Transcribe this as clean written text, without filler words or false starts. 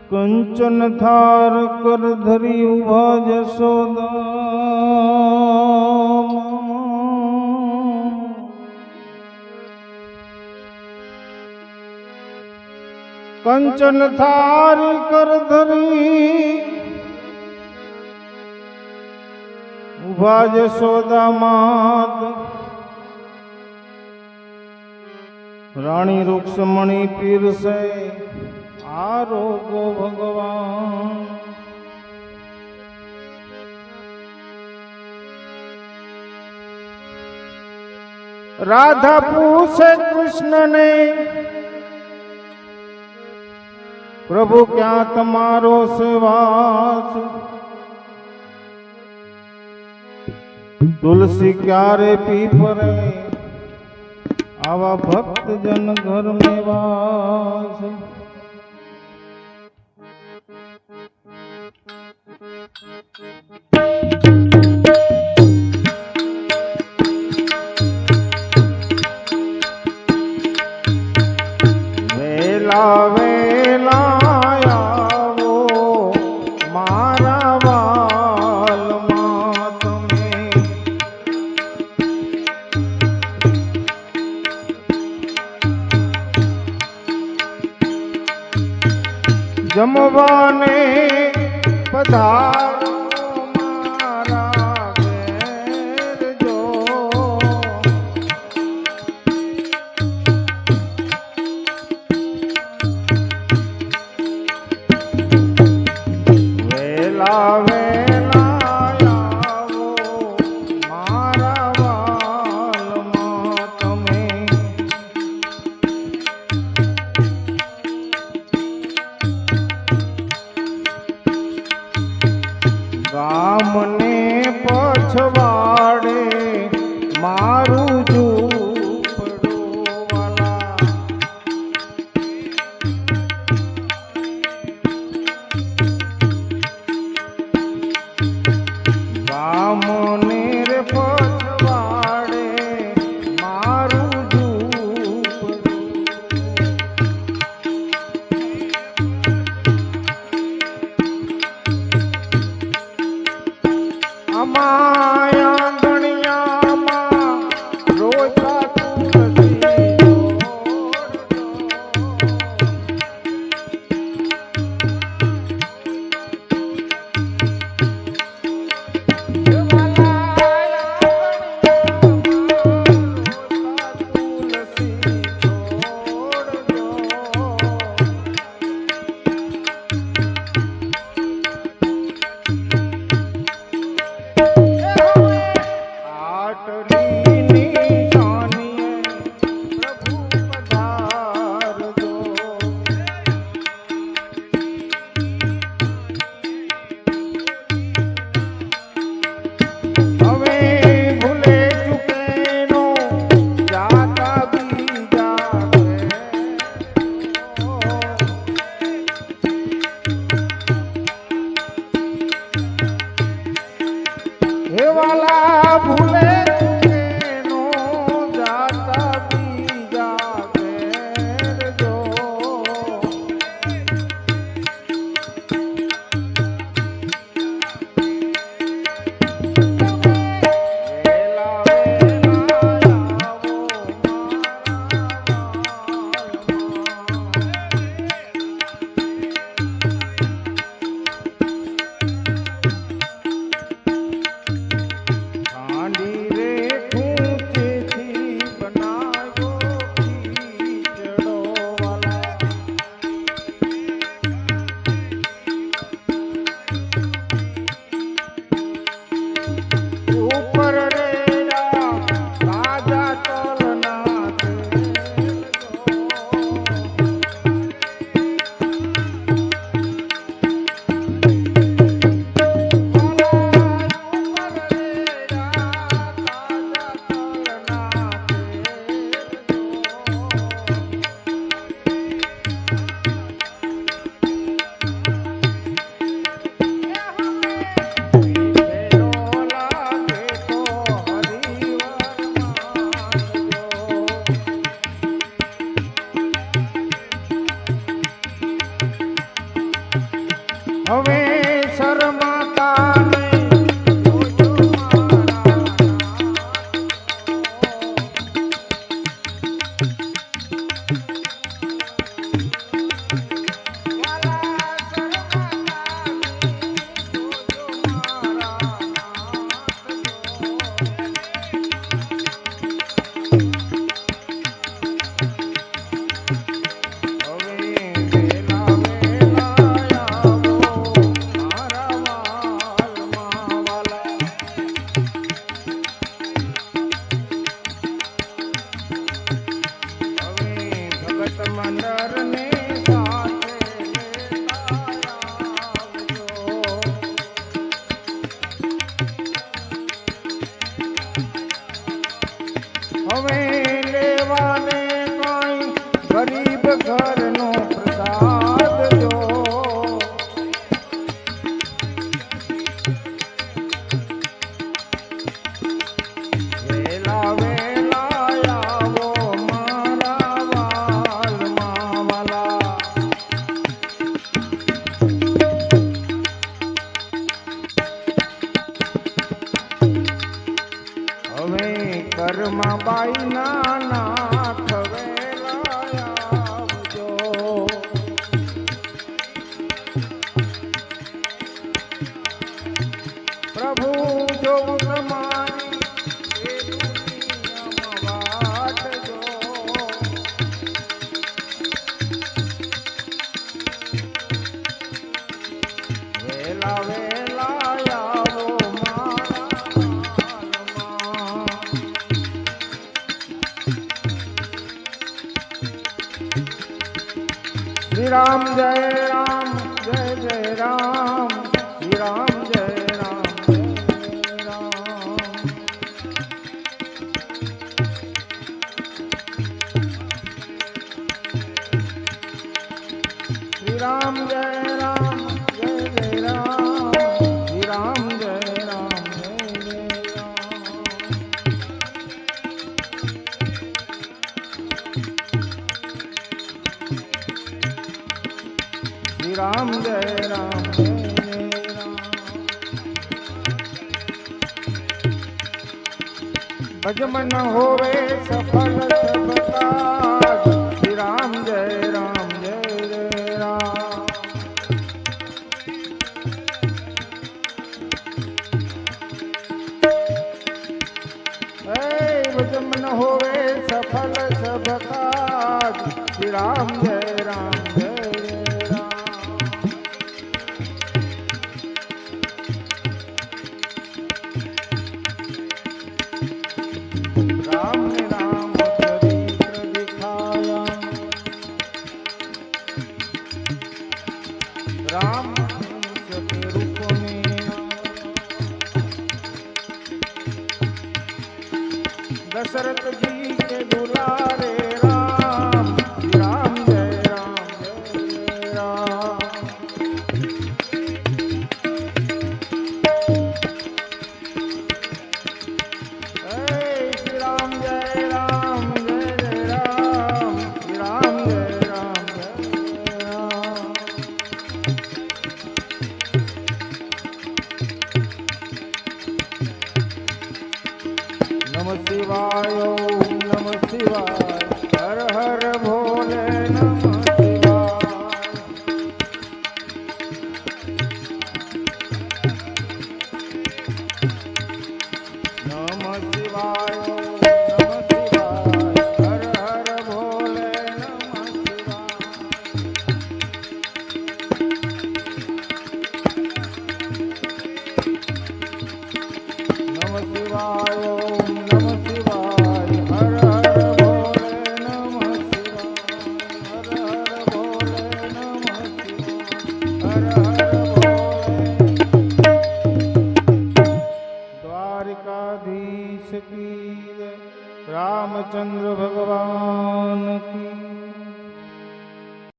કંચન થાર કર ધરી ઉભા જશોદા કંચન થાર કર ધરી ઉભા જશોદા માત રાણી રૂક્ષમણી પીરસે આરોગો ભગવાન રાધા પૂછે કૃષ્ણને પ્રભુ ક્યાં તમારો સેવાસ તુલસી ક્યારે પી ફરે આવા ભક્ત જન ઘર में वास वेला वेला आवो मारा वाल मात में जमवाने पधारो मारा घेर जो वेला वेला आवो मारा वाल मात में ગામને પછવાડે મારું ઝૂંપડું વાલા ગામને રે પછવાડે મારું ઝૂંપડું હવે શરમાતા નહીં જોજો મારા મંદરને સાથે હવે લેવાને કઈ ગરીબ ઘરનો પ્રસાદ જો વેલા વેલા આવો મારા વાલમાં વાલા હવે કર્મા બાઈ ના નાથ વેલા આવજો પ્રભુ જોઉં તમારી એ દુનિયામાં વાટ જો વેલા વેલા આવો મારા વાલમાં શ્રી રામ જય રામ જય જય રામ શ્રી રામ જય રામ જય રામ શ્રી રામ જય રામ જય જય રામ શ્રી રામ જય રામ જય જય રામ શ્રી રામ જય રામ જય જય રામ ભજમન હોવે સફલ સબ કાજ શ્રી રામ જય રામ જય જય રામ હે ભજમન હોવે સફલ સબ કાજ શ્રી રામ જય રામ જય જય રામ राम ने राम चरित्र दिखाया राम के रूप में दशरथ जी के दुलारे